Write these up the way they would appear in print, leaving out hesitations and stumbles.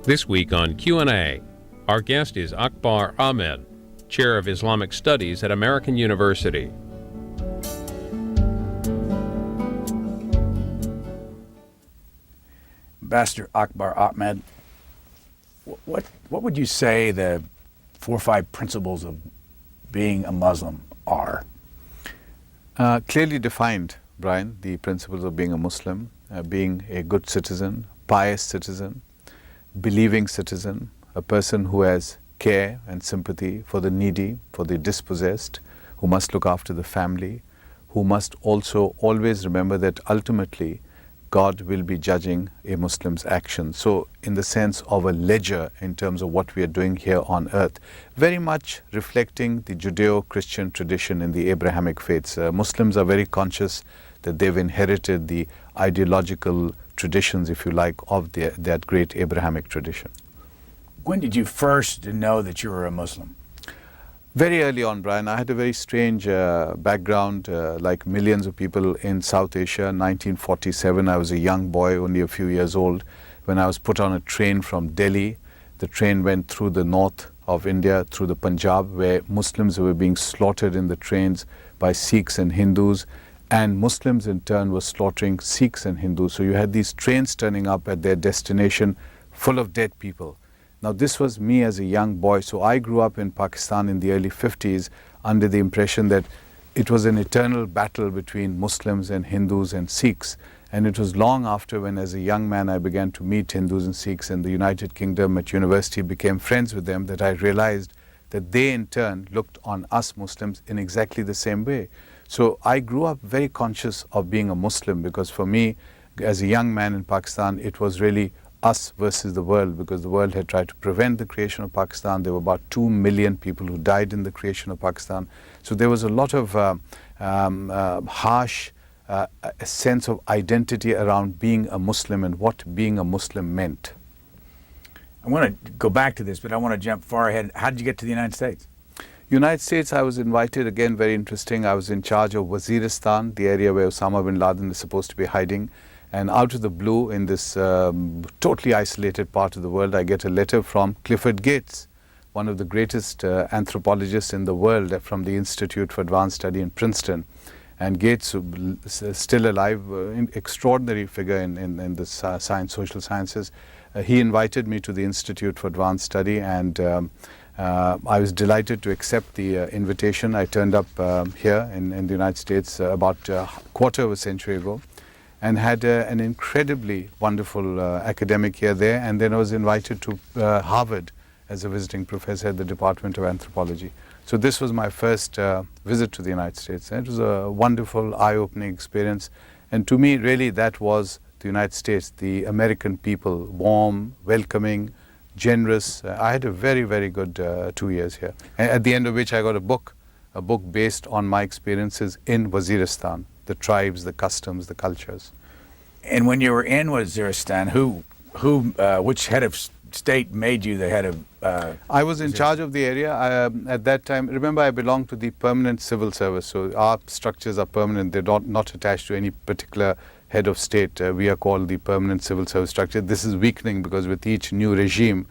This week on Q&A, our guest is Akbar Ahmed, Chair of Islamic Studies at American University. Ambassador Akbar Ahmed, what would you say the 4 or 5 principles of being a Muslim are? Clearly defined, Brian, the principles of being a Muslim, being a good citizen, pious citizen, believing citizen, a person who has care and sympathy for the needy, for the dispossessed, who must look after the family, who must also always remember that ultimately God will be judging a Muslim's actions. So in the sense of a ledger in terms of what we are doing here on earth, very much reflecting the Judeo-Christian tradition in the Abrahamic faiths. Muslims are very conscious that they've inherited the ideological traditions, if you like, of that great Abrahamic tradition. When did you first know that you were a Muslim? Very early on, Brian. I had a very strange background, like millions of people in South Asia. 1947, I was a young boy, only a few years old, when I was put on a train from Delhi. The train went through the north of India, through the Punjab, where Muslims were being slaughtered in the trains by Sikhs and Hindus, and Muslims in turn were slaughtering Sikhs and Hindus. So you had these trains turning up at their destination full of dead people. Now this was me as a young boy, so I grew up in Pakistan in the early 50s under the impression that it was an eternal battle between Muslims and Hindus and Sikhs. And it was long after, when as a young man I began to meet Hindus and Sikhs in the United Kingdom at university, became friends with them, that I realized that they in turn looked on us Muslims in exactly the same way. So I grew up very conscious of being a Muslim, because for me, as a young man in Pakistan, it was really us versus the world, because the world had tried to prevent the creation of Pakistan. There were about 2 million people who died in the creation of Pakistan. So there was a lot of harsh sense of identity around being a Muslim and what being a Muslim meant. I want to go back to this, but I want to jump far ahead. How did you get to the United States? United States, I was invited, again very interesting. I was in charge of Waziristan, the area where Osama bin Laden is supposed to be hiding. And out of the blue, in this totally isolated part of the world, I get a letter from Clifford Gates, one of the greatest anthropologists in the world, from the Institute for Advanced Study in Princeton. And Gates, still alive, extraordinary figure in the social sciences. He invited me to the Institute for Advanced Study, and I was delighted to accept the invitation. I turned up here in the United States about a quarter of a century ago, and had an incredibly wonderful academic year there. And then I was invited to Harvard as a visiting professor at the Department of Anthropology. So this was my first visit to the United States. And it was a wonderful, eye-opening experience. And to me, really, that was the United States, the American people, warm, welcoming, generous. I had a very, very good 2 years here. And at the end of which I got a book based on my experiences in Waziristan, the tribes, the customs, the cultures. And when you were in Waziristan, which head of state made you the head of? I was in charge of the area at that time. Remember, I belonged to the permanent civil service, so our structures are permanent. They're not attached to any particular head of state. We are called the permanent civil service structure. This is weakening, because with each new regime,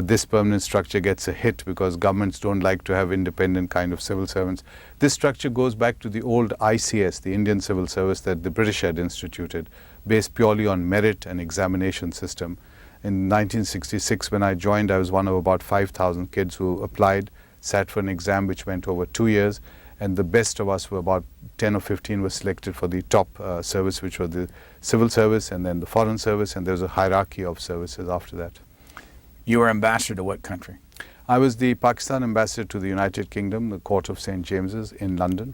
this permanent structure gets a hit, because governments don't like to have independent kind of civil servants. This structure goes back to the old ICS, the Indian Civil Service that the British had instituted, based purely on merit and examination system. In 1966, when I joined, I was one of about 5,000 kids who applied, sat for an exam which went over 2 years, and the best of us were about 10 or 15 were selected for the top service, which was the civil service and then the foreign service, and there was a hierarchy of services after that. You were ambassador to what country? I was the Pakistan ambassador to the United Kingdom, the Court of St. James's in London.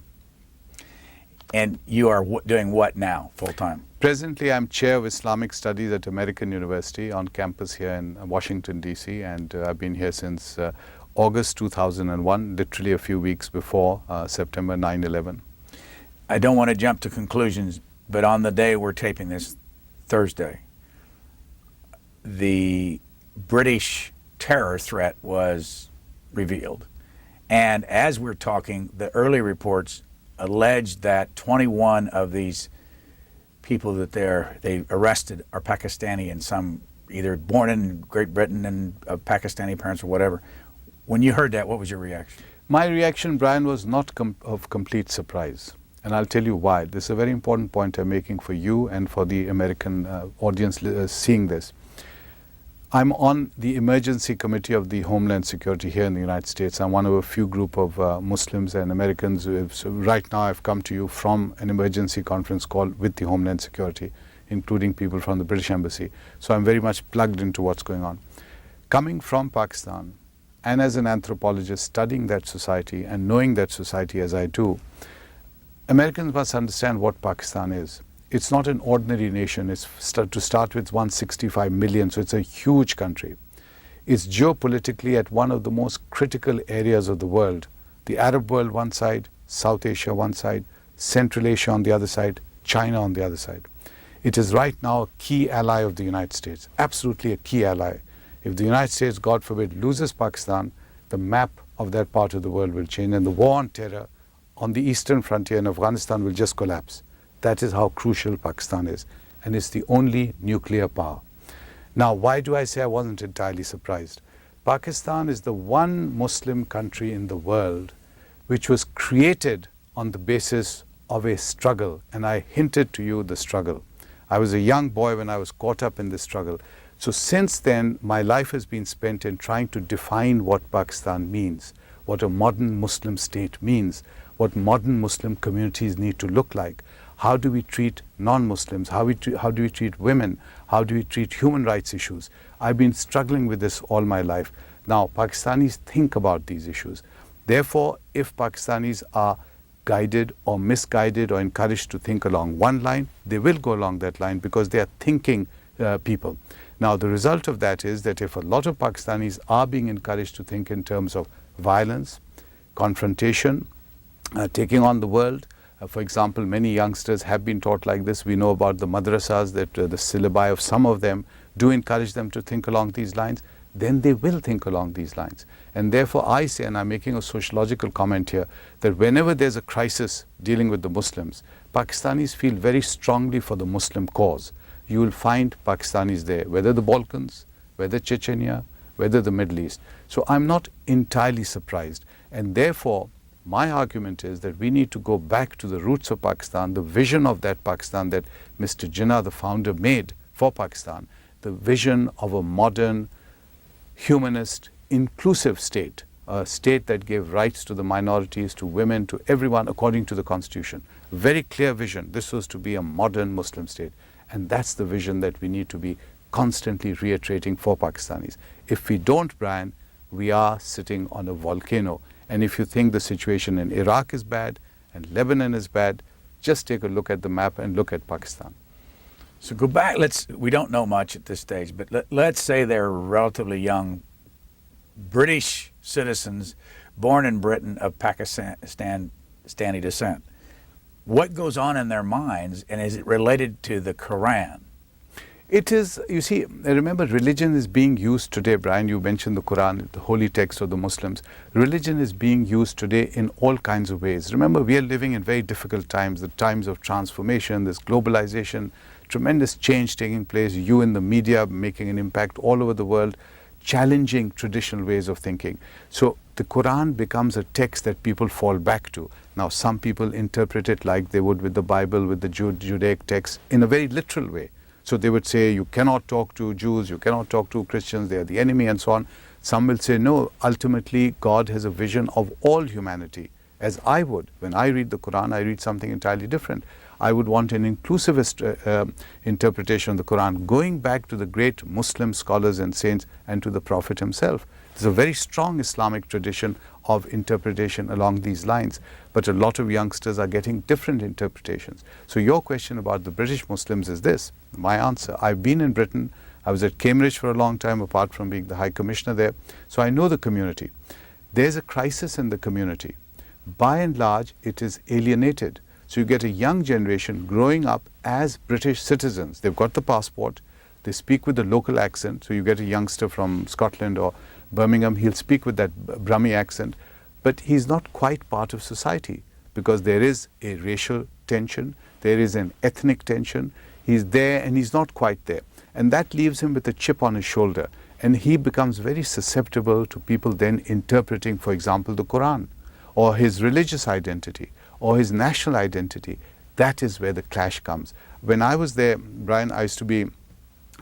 And you are doing what now, full-time? Presently, I'm chair of Islamic Studies at American University on campus here in Washington, D.C., and I've been here since August 2001, literally a few weeks before September 9/11. I don't want to jump to conclusions, but on the day we're taping this, Thursday, the British terror threat was revealed. And as we're talking, the early reports alleged that 21 of these people that they arrested are Pakistani in some either born in Great Britain and of Pakistani parents or whatever. When you heard that, what was your reaction? My reaction, Brian, was not of complete surprise. And I'll tell you why. This is a very important point I'm making for you and for the American audience seeing this. I'm on the emergency committee of the Homeland Security here in the United States. I'm one of a few group of Muslims and Americans. So right now I've come to you from an emergency conference call with the Homeland Security, including people from the British Embassy. So I'm very much plugged into what's going on. Coming from Pakistan, and as an anthropologist studying that society and knowing that society as I do, Americans must understand what Pakistan is. It's not an ordinary nation. It's to start with 165 million, so it's a huge country. It's geopolitically at one of the most critical areas of the world. The Arab world one side, South Asia one side, Central Asia on the other side, China on the other side. It is right now a key ally of the United States, absolutely a key ally. If the United States, God forbid, loses Pakistan, the map of that part of the world will change, and the war on terror on the eastern frontier in Afghanistan will just collapse. That is how crucial Pakistan is, and it's the only nuclear power. Now, why do I say I wasn't entirely surprised? Pakistan is the one Muslim country in the world which was created on the basis of a struggle, and I hinted to you the struggle. I was a young boy when I was caught up in this struggle. So since then, my life has been spent in trying to define what Pakistan means, what a modern Muslim state means, what modern Muslim communities need to look like. How do we treat non-Muslims? How do we treat women? How do we treat human rights issues? I've been struggling with this all my life. Now, Pakistanis think about these issues. Therefore, if Pakistanis are guided or misguided or encouraged to think along one line, they will go along that line because they are thinking people. Now, the result of that is that if a lot of Pakistanis are being encouraged to think in terms of violence, confrontation, taking on the world, for example, many youngsters have been taught like this. We know about the madrasas that the syllabi of some of them do encourage them to think along these lines. Then they will think along these lines. And therefore I say, and I'm making a sociological comment here, that whenever there's a crisis dealing with the Muslims, Pakistanis feel very strongly for the Muslim cause. You will find Pakistanis there, whether the Balkans, whether Chechnya, whether the Middle East. So I'm not entirely surprised. And therefore, my argument is that we need to go back to the roots of Pakistan, the vision of that Pakistan that Mr. Jinnah, the founder, made for Pakistan, the vision of a modern, humanist, inclusive state, a state that gave rights to the minorities, to women, to everyone according to the Constitution. Very clear vision. This was to be a modern Muslim state. And that's the vision that we need to be constantly reiterating for Pakistanis. If we don't, Brian, we are sitting on a volcano. And if you think the situation in Iraq is bad and Lebanon is bad, just take a look at the map and look at Pakistan. So go back, we don't know much at this stage, but let's say they're relatively young British citizens born in Britain of Pakistani descent. What goes on in their minds, and is it related to the Quran? It is, you see, remember, religion is being used today, Brian, you mentioned the Quran, the holy text of the Muslims. Religion is being used today in all kinds of ways. Remember, we are living in very difficult times, the times of transformation, this globalization, tremendous change taking place, you in the media making an impact all over the world, challenging traditional ways of thinking. So the Quran becomes a text that people fall back to. Now, some people interpret it like they would with the Bible, with the Judaic text, in a very literal way. So they would say, you cannot talk to Jews, you cannot talk to Christians, they are the enemy and so on. Some will say, no, ultimately God has a vision of all humanity, as I would. When I read the Quran, I read something entirely different. I would want an inclusivist interpretation of the Quran, going back to the great Muslim scholars and saints and to the Prophet himself. There's a very strong Islamic tradition of interpretation along these lines, but a lot of youngsters are getting different interpretations. So your question about the British Muslims is this, my answer. I've been in Britain, I was at Cambridge for a long time, apart from being the High Commissioner there, so I know the community. There's a crisis in the community. By and large, it is alienated. So you get a young generation growing up as British citizens. They've got the passport, they speak with the local accent, so you get a youngster from Scotland or Birmingham, he'll speak with that Brummy accent, but he's not quite part of society because there is a racial tension, there is an ethnic tension, he's there and he's not quite there. And that leaves him with a chip on his shoulder. And he becomes very susceptible to people then interpreting, for example, the Quran, or his religious identity, or his national identity. That is where the clash comes. When I was there, Brian, I used to be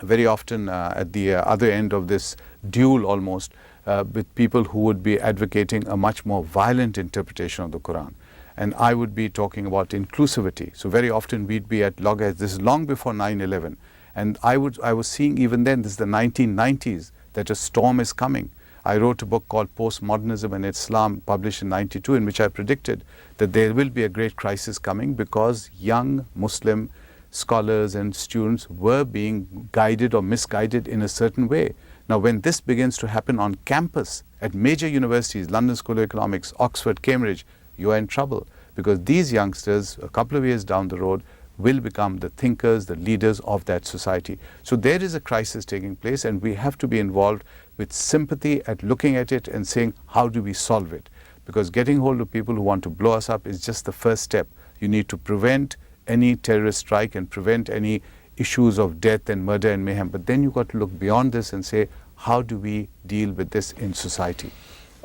very often at the other end of this duel almost with people who would be advocating a much more violent interpretation of the Quran. And I would be talking about inclusivity. So very often we'd be at loggerheads. This is long before 9/11. And I was seeing even then, this is the 1990s, that a storm is coming. I wrote a book called Postmodernism and Islam, published in 92, in which I predicted that there will be a great crisis coming because young Muslim scholars and students were being guided or misguided in a certain way. Now, when this begins to happen on campus at major universities, London School of Economics, Oxford, Cambridge, you are in trouble because these youngsters, a couple of years down the road, will become the thinkers, the leaders of that society. So there is a crisis taking place, and we have to be involved with sympathy at looking at it and saying, how do we solve it? Because getting hold of people who want to blow us up is just the first step. You need to prevent any terrorist strike and prevent any issues of death and murder and mayhem. But then you've got to look beyond this and say, how do we deal with this in society?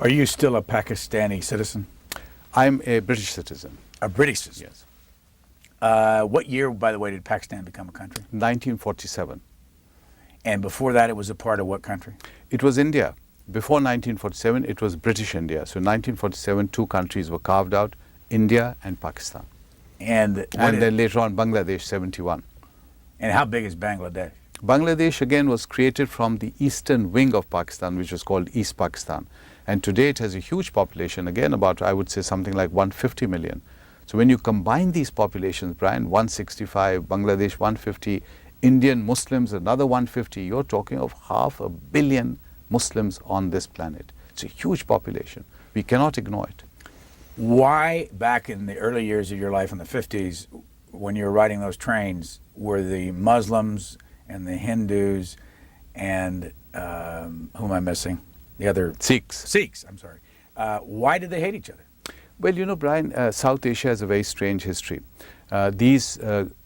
Are you still a Pakistani citizen? I'm a British citizen. A British citizen? Yes. What year, by the way, did Pakistan become a country? 1947. And before that, it was a part of what country? It was India. Before 1947, it was British India. So 1947, two countries were carved out, India and Pakistan. And then later on, Bangladesh, 71. And how big is Bangladesh? Bangladesh, again, was created from the eastern wing of Pakistan, which was called East Pakistan. And today it has a huge population, again, about, I would say, something like 150 million. So when you combine these populations, Brian, 165, Bangladesh 150, Indian Muslims another 150, you're talking of 500 million Muslims on this planet. It's a huge population. We cannot ignore it. Why, back in the early years of your life in the 50s, when you were riding those trains, were the Muslims and the Hindus and who am I missing? The other Sikhs. Sikhs, I'm sorry. Why did they hate each other? Well, you know, Brian, South Asia has a very strange history. These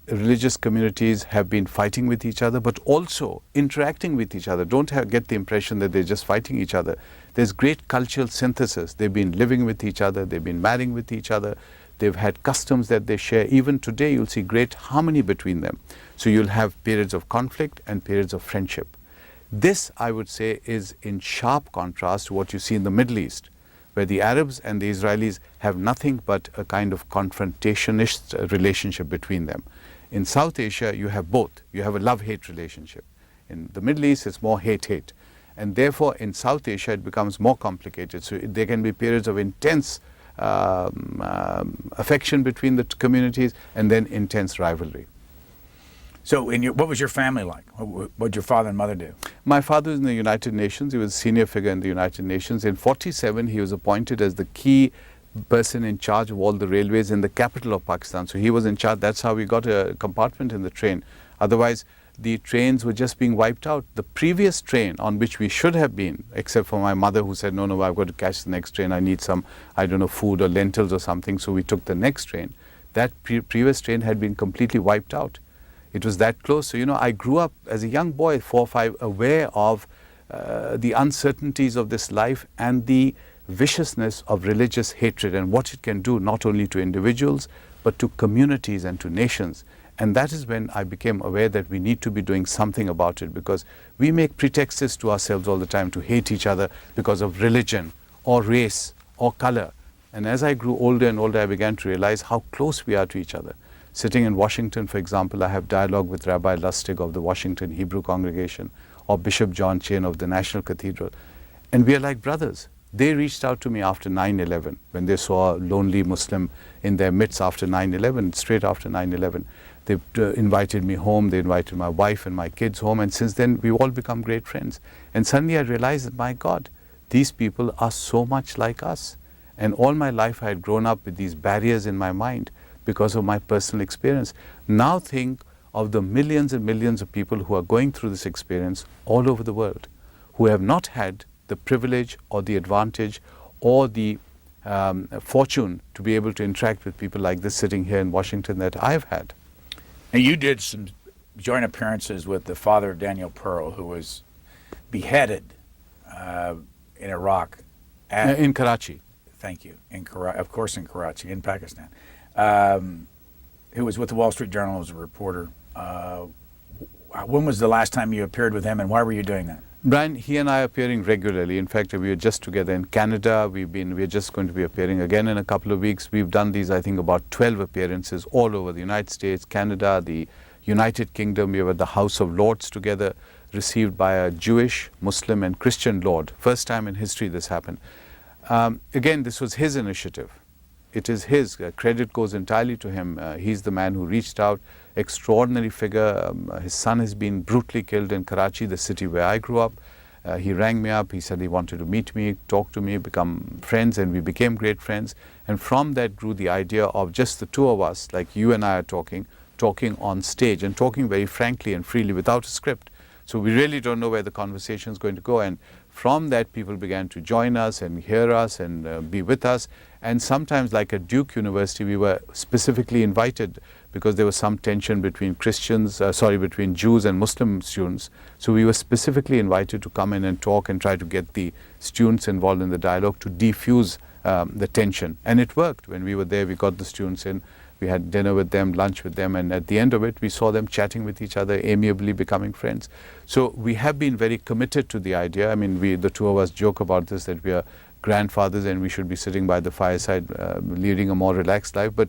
religious communities have been fighting with each other, but also interacting with each other. Don't get the impression that they're just fighting each other. There's great cultural synthesis. They've been living with each other. They've been marrying with each other. They've had customs that they share. Even today, you'll see great harmony between them. So you'll have periods of conflict and periods of friendship. This, I would say, is in sharp contrast to what you see in the Middle East, where the Arabs and the Israelis have nothing but a kind of confrontationist relationship between them. In South Asia, you have both. You have a love-hate relationship. In the Middle East, it's more hate-hate. And therefore, in South Asia, it becomes more complicated. So there can be periods of intense affection between the communities and then intense rivalry. So what was your family like? What did your father and mother do? My father was in the United Nations. He was a senior figure in the United Nations. In 1947, he was appointed as the key person in charge of all the railways in the capital of Pakistan. So he was in charge. That's how we got a compartment in the train. Otherwise, the trains were just being wiped out. The previous train on which we should have been, except for my mother who said, no, I've got to catch the next train. I need some, I don't know, food or lentils or something. So we took the next train. That previous train had been completely wiped out. It was that close. So, you know, I grew up as a young boy, 4 or 5, aware of the uncertainties of this life and the viciousness of religious hatred and what it can do not only to individuals, but to communities and to nations. And that is when I became aware that we need to be doing something about it, because we make pretexts to ourselves all the time to hate each other because of religion or race or color. And as I grew older and older, I began to realize how close we are to each other. Sitting in Washington, for example, I have dialogue with Rabbi Lustig of the Washington Hebrew congregation or Bishop John Chain of the National Cathedral. And we are like brothers. They reached out to me after 9/11 when they saw a lonely Muslim in their midst after 9/11, straight after 9/11. They invited me home, they invited my wife and my kids home, and since then we've all become great friends. And suddenly I realized that, my God, these people are so much like us. And all my life I had grown up with these barriers in my mind because of my personal experience. Now think of the millions and millions of people who are going through this experience all over the world, who have not had the privilege or the advantage or the fortune to be able to interact with people like this sitting here in Washington that I've had. And you did some joint appearances with the father of Daniel Pearl, who was beheaded in Iraq. In Karachi. Thank you. Of course, in Karachi, in Pakistan. Who was with the Wall Street Journal as a reporter. When was the last time you appeared with him, and why were you doing that? Brian, he and I are appearing regularly. In fact, we are just together in Canada. We're just going to be appearing again in a couple of weeks. We've done these, I think, about 12 appearances all over the United States, Canada, the United Kingdom. We were at the House of Lords together, received by a Jewish, Muslim and Christian Lord. First time in history this happened. Again, this was his initiative. It is his. Credit goes entirely to him. He's the man who reached out. Extraordinary figure. His son has been brutally killed in Karachi, the city where I grew up. He rang me up. He said he wanted to meet me, talk to me, become friends, and we became great friends. And from that grew the idea of just the two of us, like you and I are talking on stage and talking very frankly and freely without a script. So we really don't know where the conversation is going to go. And from that, people began to join us and hear us and be with us. And sometimes, like at Duke University, we were specifically invited because there was some tension between between Jews and Muslim students. So we were specifically invited to come in and talk and try to get the students involved in the dialogue to defuse the tension. And it worked. When we were there, we got the students in. We had dinner with them, lunch with them, and at the end of it, we saw them chatting with each other, amiably becoming friends. So we have been very committed to the idea. I mean, the two of us joke about this, that we are grandfathers and we should be sitting by the fireside, leading a more relaxed life. But,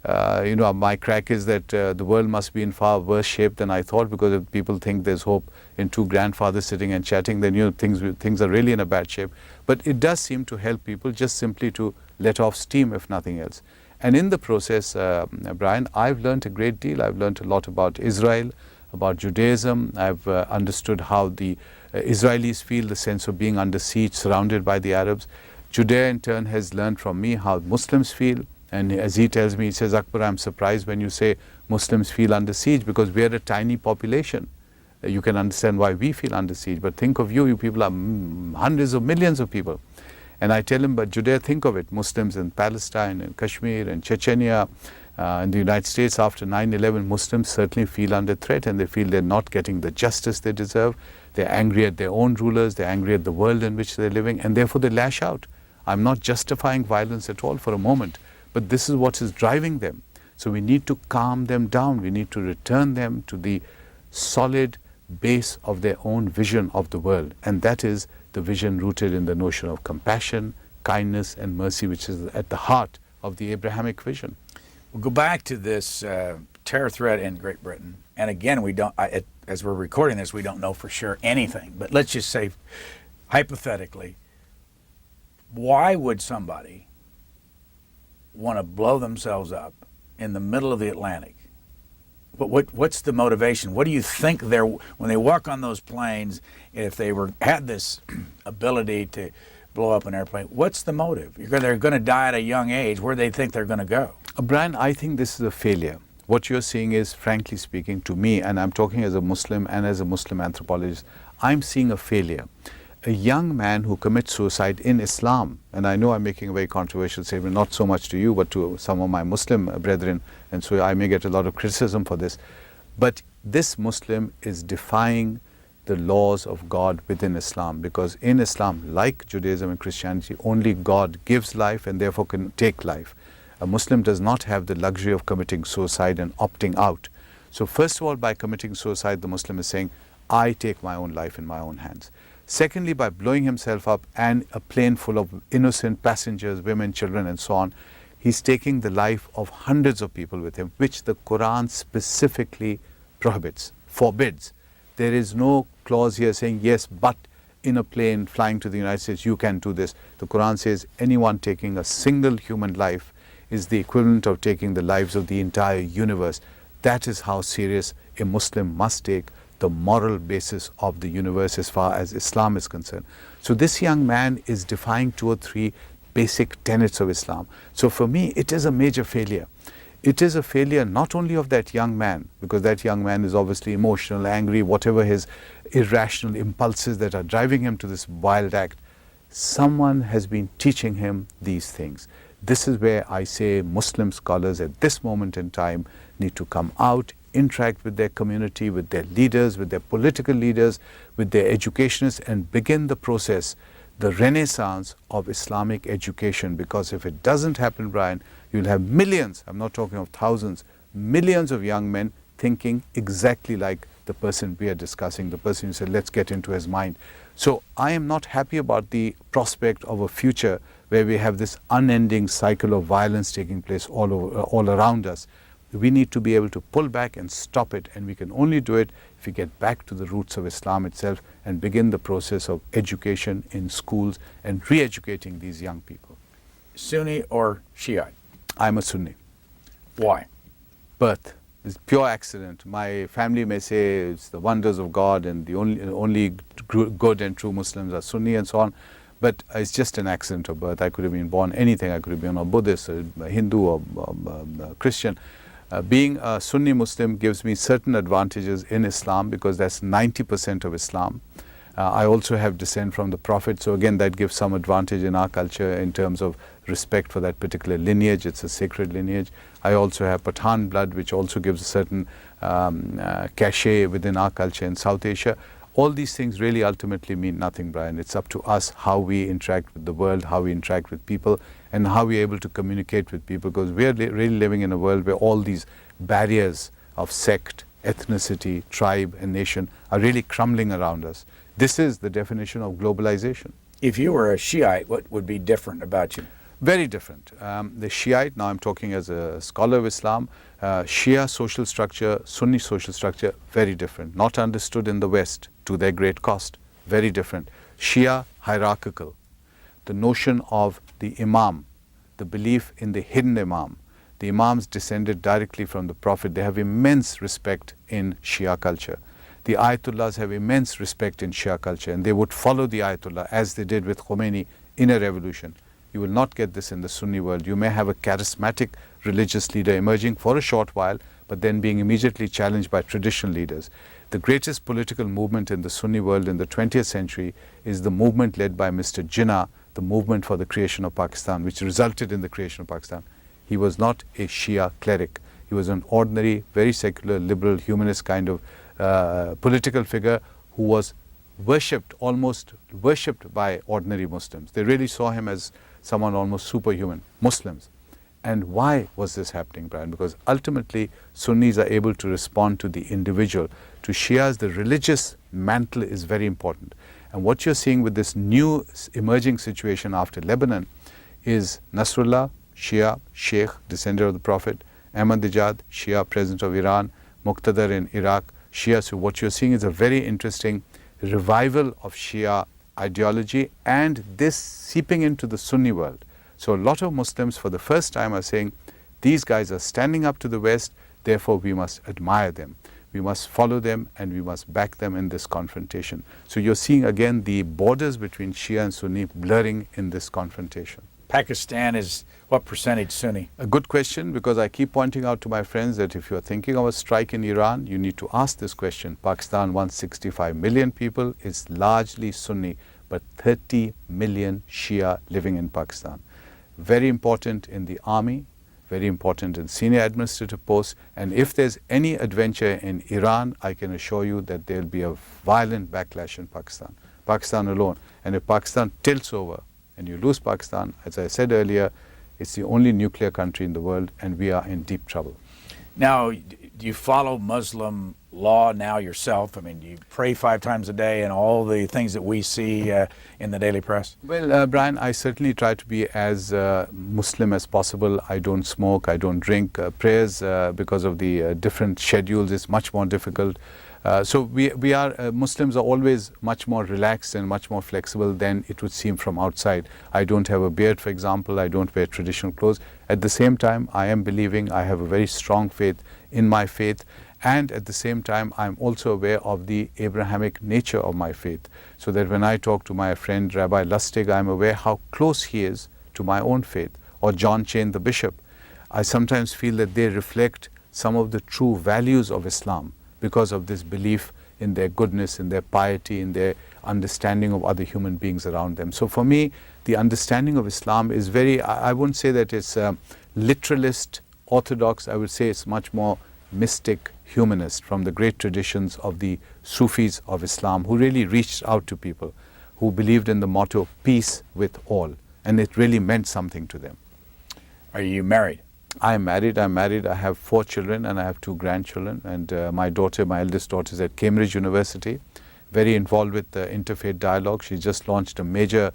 my crack is that the world must be in far worse shape than I thought, because if people think there's hope in two grandfathers sitting and chatting, then, things are really in a bad shape. But it does seem to help people just simply to let off steam, if nothing else. And in the process, Brian, I've learned a great deal. I've learned a lot about Israel, about Judaism. I've understood how the Israelis feel, the sense of being under siege, surrounded by the Arabs. Judea, in turn, has learned from me how Muslims feel. And as he tells me, he says, Akbar, I'm surprised when you say Muslims feel under siege, because we are a tiny population. You can understand why we feel under siege. But think of you people are hundreds of millions of people. And I tell him, but Judea, think of it, Muslims in Palestine and Kashmir and Chechnya, in the United States after 9/11, Muslims certainly feel under threat, and they feel they're not getting the justice they deserve. They're angry at their own rulers, they're angry at the world in which they're living, and therefore they lash out. I'm not justifying violence at all for a moment, but this is what is driving them. So we need to calm them down. We need to return them to the solid base of their own vision of the world, and that is the vision rooted in the notion of compassion, kindness, and mercy, which is at the heart of the Abrahamic vision. We'll go back to this terror threat in Great Britain. And again, as we're recording this, we don't know for sure anything. But let's just say, hypothetically, why would somebody want to blow themselves up in the middle of the Atlantic? What's the motivation? What do you think when they walk on those planes, if they had this ability to blow up an airplane, what's the motive? They're going to die at a young age. Where do they think they're going to go? Brian, I think this is a failure. What you're seeing is, frankly speaking, to me, and I'm talking as a Muslim and as a Muslim anthropologist, I'm seeing a failure. A young man who commits suicide in Islam, and I know I'm making a very controversial statement, not so much to you, but to some of my Muslim brethren, and so I may get a lot of criticism for this, but this Muslim is defying the laws of God within Islam, because in Islam, like Judaism and Christianity, only God gives life and therefore can take life. A Muslim does not have the luxury of committing suicide and opting out. So first of all, by committing suicide, the Muslim is saying, I take my own life in my own hands. Secondly, by blowing himself up and a plane full of innocent passengers, women, children, and so on, he's taking the life of hundreds of people with him, which the Quran specifically prohibits, forbids. There is no clause here saying, yes, but in a plane flying to the United States, you can do this. The Quran says anyone taking a single human life is the equivalent of taking the lives of the entire universe. That is how serious a Muslim must take the moral basis of the universe as far as Islam is concerned. So this young man is defying 2 or 3 basic tenets of Islam. So for me, it is a major failure. It is a failure not only of that young man, because that young man is obviously emotional, angry, whatever his irrational impulses that are driving him to this wild act. Someone has been teaching him these things. This is where I say Muslim scholars at this moment in time need to come out interact with their community, with their leaders, with their political leaders, with their educationists, and begin the process, the renaissance of Islamic education. Because if it doesn't happen, Brian, you'll have millions, I'm not talking of thousands, millions of young men thinking exactly like the person we are discussing, the person who said, let's get into his mind. So I am not happy about the prospect of a future where we have this unending cycle of violence taking place all around us. We need to be able to pull back and stop it, and we can only do it if we get back to the roots of Islam itself and begin the process of education in schools and re-educating these young people. Sunni or Shiite? I'm a Sunni. Why? Birth. It's pure accident. My family may say it's the wonders of God and the only good and true Muslims are Sunni and so on, but it's just an accident of birth. I could have been born anything. I could have been a Buddhist, a Hindu, or a Christian. Being a Sunni Muslim gives me certain advantages in Islam because that's 90% of Islam. I also have descent from the Prophet, so again that gives some advantage in our culture in terms of respect for that particular lineage. It's a sacred lineage. I also have Pathan blood, which also gives a certain cachet within our culture in South Asia. All these things really ultimately mean nothing, Brian. It's up to us how we interact with the world, how we interact with people, and how we're able to communicate with people, because we are really living in a world where all these barriers of sect, ethnicity, tribe, and nation are really crumbling around us. This is the definition of globalization. If you were a Shiite, what would be different about you? Very different. The Shiite, now I'm talking as a scholar of Islam, Shia social structure, Sunni social structure, very different. Not understood in the West, to their great cost. Very different. Shia, hierarchical. The notion of the Imam, the belief in the hidden Imam. The Imams descended directly from the Prophet. They have immense respect in Shia culture. The Ayatullahs have immense respect in Shia culture, and they would follow the Ayatollah as they did with Khomeini in a revolution. You will not get this in the Sunni world. You may have a charismatic religious leader emerging for a short while, but then being immediately challenged by traditional leaders. The greatest political movement in the Sunni world in the 20th century is the movement led by Mr. Jinnah, the movement for the creation of Pakistan, which resulted in the creation of Pakistan. He was not a Shia cleric. He was an ordinary, very secular, liberal, humanist kind of political figure who was worshipped, almost worshipped by ordinary Muslims. They really saw him as someone almost superhuman, Muslims. And why was this happening, Brian? Because ultimately Sunnis are able to respond to the individual. To Shias, the religious mantle is very important. And what you're seeing with this new emerging situation after Lebanon is Nasrullah, Shia, Sheikh, descendant of the Prophet, Ahmadinejad, Shia, president of Iran, Muqtadar in Iraq, Shia. So what you're seeing is a very interesting revival of Shia ideology, and this seeping into the Sunni world. So a lot of Muslims for the first time are saying, these guys are standing up to the West, therefore we must admire them. We must follow them and we must back them in this confrontation. So you're seeing again the borders between Shia and Sunni blurring in this confrontation. Pakistan is what percentage Sunni? A good question, because I keep pointing out to my friends that if you're thinking of a strike in Iran, you need to ask this question. Pakistan, 165 million people, is largely Sunni, but 30 million Shia living in Pakistan. Very important in the army, very important in senior administrative posts, and if there's any adventure in Iran, I can assure you that there'll be a violent backlash in Pakistan alone. And if Pakistan tilts over and you lose Pakistan, as I said earlier, it's the only nuclear country in the world, and we are in deep trouble. Now, do you follow Muslim law now yourself? I mean, do you pray 5 times a day and all the things that we see in the daily press? Well, Brian, I certainly try to be as Muslim as possible. I don't smoke, I don't drink. Prayers, because of the different schedules, is much more difficult. So we are Muslims are always much more relaxed and much more flexible than it would seem from outside. I don't have a beard, for example. I don't wear traditional clothes. At the same time, I am believing. I have a very strong faith in my faith, and at the same time, I'm also aware of the Abrahamic nature of my faith. So that when I talk to my friend Rabbi Lustig, I'm aware how close he is to my own faith, or John Chain, the bishop. I sometimes feel that they reflect some of the true values of Islam, because of this belief in their goodness, in their piety, in their understanding of other human beings around them. So for me, the understanding of Islam is very, I wouldn't say that it's literalist, orthodox. I would say it's much more mystic humanist from the great traditions of the Sufis of Islam, who really reached out to people, who believed in the motto, peace with all. And it really meant something to them. Are you married? I am married. I have 4 children and I have 2 grandchildren. And my eldest daughter is at Cambridge University, very involved with the interfaith dialogue. She just launched a major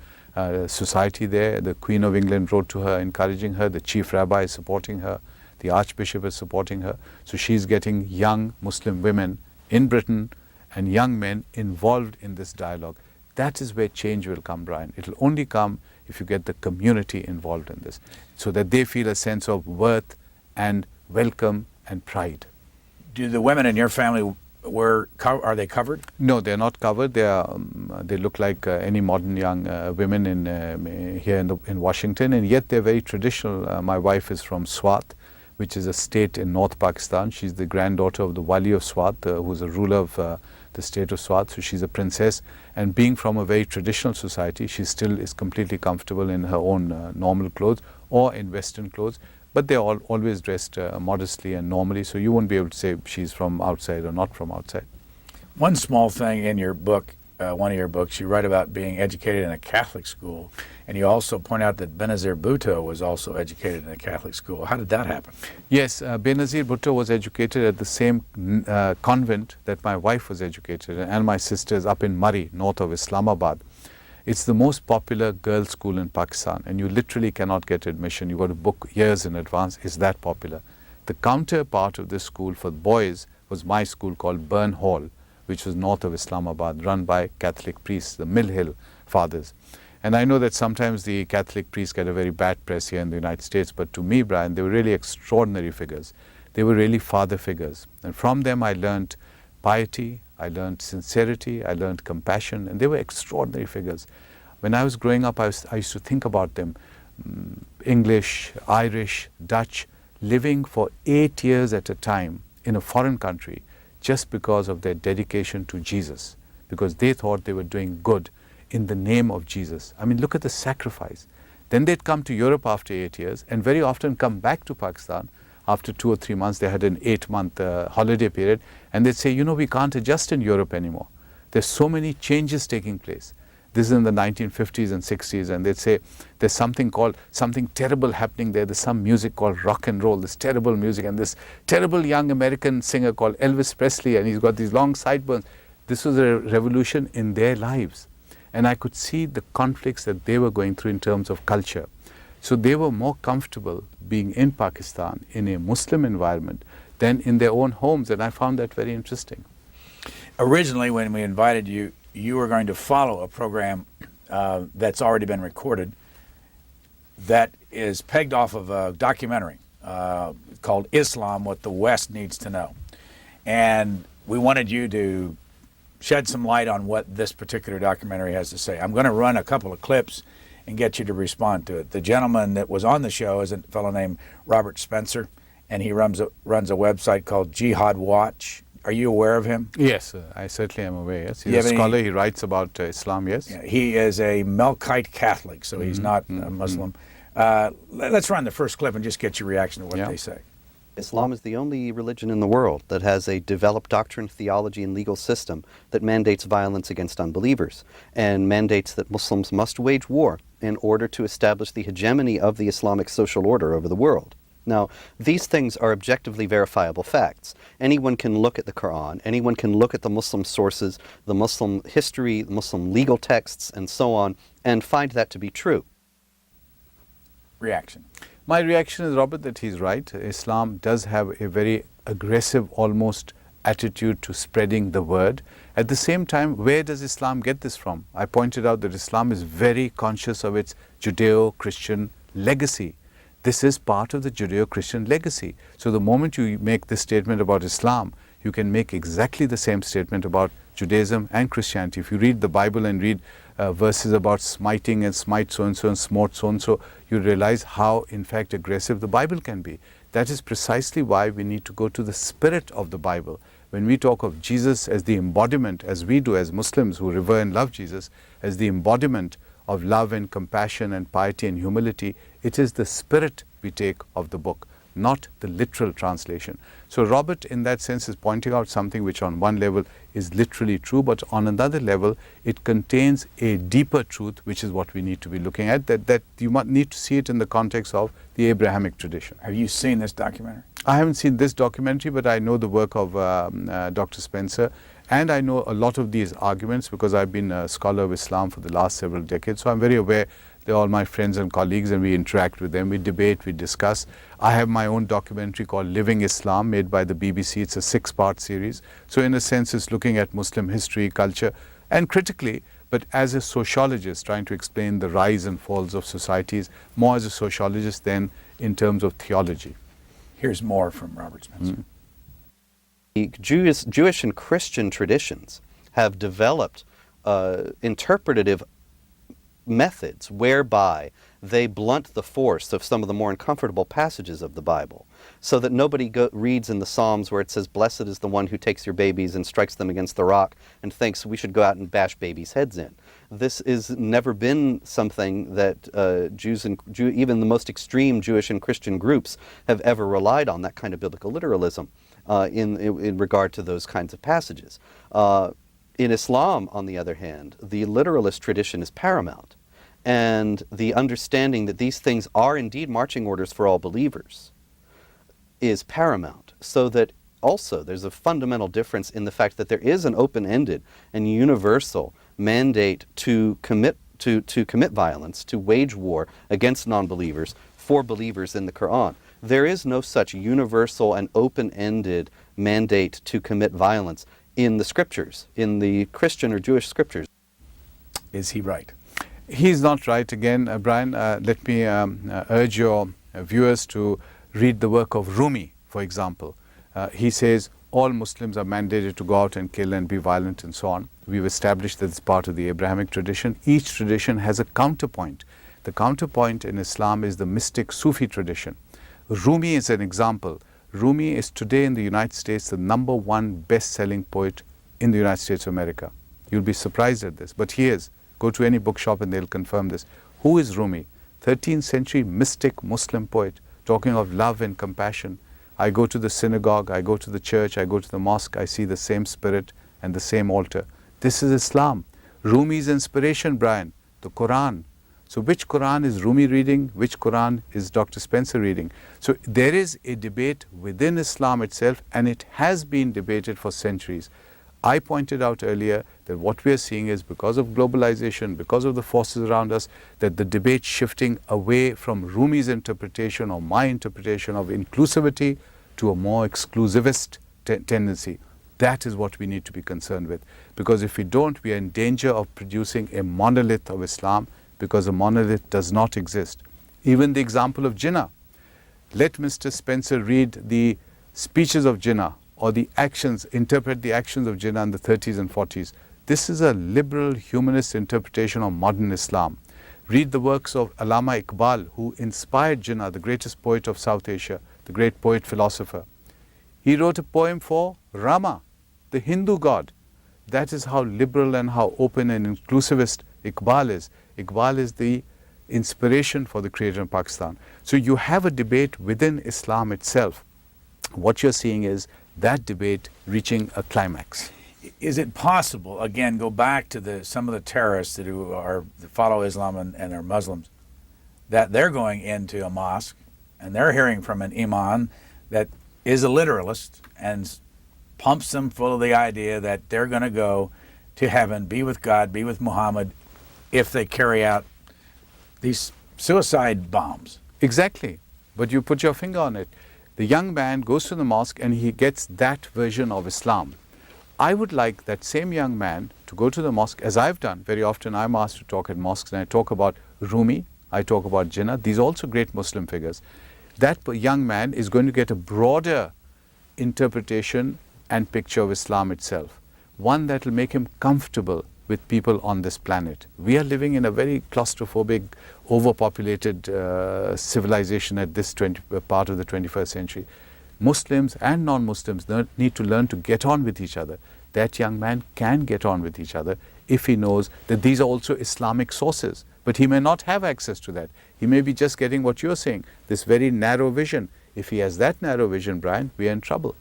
society there. The Queen of England wrote to her, encouraging her. The chief rabbi is supporting her. The archbishop is supporting her. So she's getting young Muslim women in Britain and young men involved in this dialogue. That is where change will come, Brian. It will only come if you get the community involved in this, so that they feel a sense of worth and welcome and pride. Do the women in your family are they covered? No, they're not covered. They look like any modern young women here in Washington, and yet they're very traditional. My wife is from Swat, which is a state in North Pakistan. She's the granddaughter of the Wali of Swat, who's a ruler of the state of Swat. So she's a princess, and being from a very traditional society, she still is completely comfortable in her own normal clothes or in Western clothes. But they're always dressed modestly and normally, so you won't be able to say she's from outside or not from outside. One small thing in your book, one of your books, you write about being educated in a Catholic school, and you also point out that Benazir Bhutto was also educated in a Catholic school. How did that happen? Yes, Benazir Bhutto was educated at the same convent that my wife was educated in, and my sisters up in Murree, north of Islamabad. It's the most popular girls' school in Pakistan, and you literally cannot get admission. You've got to book years in advance. It's that popular. The counterpart of this school for boys was my school called Burn Hall, which was north of Islamabad, run by Catholic priests, the Mill Hill fathers. And I know that sometimes the Catholic priests get a very bad press here in the United States, but to me, Brian, they were really extraordinary figures. They were really father figures. And from them I learned piety, I learned sincerity, I learned compassion, and they were extraordinary figures. When I was growing up, I used to think about them, English, Irish, Dutch, living for 8 years at a time in a foreign country just because of their dedication to Jesus, because they thought they were doing good in the name of Jesus. I mean, look at the sacrifice. Then they'd come to Europe after 8 years and very often come back to Pakistan. After 2 or 3 months, they had an 8-month holiday period, and they'd say, we can't adjust in Europe anymore. There's so many changes taking place. This is in the 1950s and 60s, and they'd say, there's something terrible happening there. There's some music called rock and roll, this terrible music, and this terrible young American singer called Elvis Presley, and he's got these long sideburns. This was a revolution in their lives. And I could see the conflicts that they were going through in terms of culture. So they were more comfortable being in Pakistan in a Muslim environment than in their own homes, and I found that very interesting. Originally, when we invited you, you were going to follow a program that's already been recorded that is pegged off of a documentary called Islam, What the West Needs to Know. And we wanted you to shed some light on what this particular documentary has to say. I'm going to run a couple of clips and get you to respond to it. The gentleman that was on the show is a fellow named Robert Spencer, and he runs a website called Jihad Watch. Are you aware of him? Yes, I certainly am aware. Yes, he's a scholar. He writes about Islam. Yes, yeah, he is a Melkite Catholic, so he's not a Muslim. Let's run the first clip and just get your reaction to what they say. Islam is the only religion in the world that has a developed doctrine, theology, and legal system that mandates violence against unbelievers and mandates that Muslims must wage war in order to establish the hegemony of the Islamic social order over the world. Now, these things are objectively verifiable facts. Anyone can look at the Quran, anyone can look at the Muslim sources, the Muslim history, the Muslim legal texts, and so on, and find that to be true. Reaction. My reaction is, Robert, that he's right. Islam does have a very aggressive, almost attitude to spreading the word. At the same time, where does Islam get this from? I pointed out that Islam is very conscious of its Judeo-Christian legacy. This is part of the Judeo-Christian legacy. So the moment you make this statement about Islam, you can make exactly the same statement about Judaism and Christianity. If you read the Bible and read verses about smiting and smite so-and-so and smote so-and-so, you realize how, in fact, aggressive the Bible can be. That is precisely why we need to go to the spirit of the Bible. When we talk of Jesus as the embodiment, as we do as Muslims who revere and love Jesus, as the embodiment of love and compassion and piety and humility, it is the spirit we take of the book. not the literal translation. So Robert, in that sense, is pointing out something which on one level is literally true, but on another level, it contains a deeper truth, which is what we need to be looking at, that you might need to see it in the context of the Abrahamic tradition. Have you seen this documentary? I haven't seen this documentary, but I know the work of Dr. Spencer, and I know a lot of these arguments because I've been a scholar of Islam for the last several decades, so I'm very aware. They're all my friends and colleagues, and we interact with them, we debate, we discuss. I have my own documentary called Living Islam, made by the BBC. It's a 6-part series. So in a sense, it's looking at Muslim history, culture, and critically, but as a sociologist, trying to explain the rise and falls of societies, more as a sociologist than in terms of theology. Here's more from Robert Spencer. The Jewish and Christian traditions have developed interpretative methods whereby they blunt the force of some of the more uncomfortable passages of the Bible, so that nobody reads in the Psalms where it says, "Blessed is the one who takes your babies and strikes them against the rock," and thinks we should go out and bash babies' heads in. This has never been something that Jews and even the most extreme Jewish and Christian groups have ever relied on, that kind of biblical literalism in regard to those kinds of passages. In Islam, on the other hand, the literalist tradition is paramount, and the understanding that these things are indeed marching orders for all believers is paramount, so that also there's a fundamental difference in the fact that there is an open-ended and universal mandate to commit violence, to wage war against non-believers for believers in the Quran. There is no such universal and open-ended mandate to commit violence in the scriptures, in the Christian or Jewish scriptures. Is he right? He's not right. Again, Brian, let me urge your viewers to read the work of Rumi, for example. He says all Muslims are mandated to go out and kill and be violent and so on. We've established that it's part of the Abrahamic tradition. Each tradition has a counterpoint. The counterpoint in Islam is the mystic Sufi tradition. Rumi is an example. Rumi is today in the United States the #1 best-selling poet in the United States of America. You'll be surprised at this, but he is. Go to any bookshop and they'll confirm this. Who is Rumi? 13th century mystic Muslim poet, talking of love and compassion. I go to the synagogue, I go to the church, I go to the mosque, I see the same spirit and the same altar. This is Islam. Rumi's inspiration, Brian, the Quran. So which Quran is Rumi reading? Which Quran is Dr. Spencer reading? So there is a debate within Islam itself, and it has been debated for centuries. I pointed out earlier that what we are seeing is, because of globalization, because of the forces around us, that the debate shifting away from Rumi's interpretation or my interpretation of inclusivity to a more exclusivist tendency. That is what we need to be concerned with. Because if we don't, we are in danger of producing a monolith of Islam, because a monolith does not exist. Even the example of Jinnah. Let Mr. Spencer read the speeches of Jinnah, or the actions, interpret the actions of Jinnah in the 30s and 40s. This is a liberal humanist interpretation of modern Islam. Read the works of Allama Iqbal, who inspired Jinnah, the greatest poet of South Asia, the great poet philosopher. He wrote a poem for Rama, the Hindu god. That is how liberal and how open and inclusivist Iqbal is. Iqbal is the inspiration for the creator in Pakistan. So you have a debate within Islam itself. What you're seeing is that debate reaching a climax. Is it possible, again, go back to some of the terrorists that follow Islam and are Muslims, that they're going into a mosque and they're hearing from an imam that is a literalist and pumps them full of the idea that they're going to go to heaven, be with God, be with Muhammad, if they carry out these suicide bombs? Exactly. But you put your finger on it. The young man goes to the mosque and he gets that version of Islam. I would like that same young man to go to the mosque, as I've done. Very often I'm asked to talk at mosques and I talk about Rumi, I talk about Jinnah. These are also great Muslim figures. That young man is going to get a broader interpretation and picture of Islam itself. One that will make him comfortable with people on this planet. We are living in a very claustrophobic, overpopulated civilization at this part of the 21st century. Muslims and non-Muslims need to learn to get on with each other. That young man can get on with each other if he knows that these are also Islamic sources. But he may not have access to that. He may be just getting what you're saying, this very narrow vision. If he has that narrow vision, Brian, we are in trouble.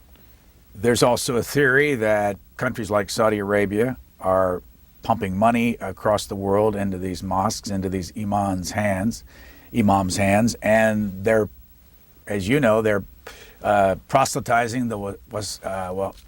There's also a theory that countries like Saudi Arabia are pumping money across the world into these mosques, into these imams' hands, and they're, as you know, they're proselytizing the Wahhabis?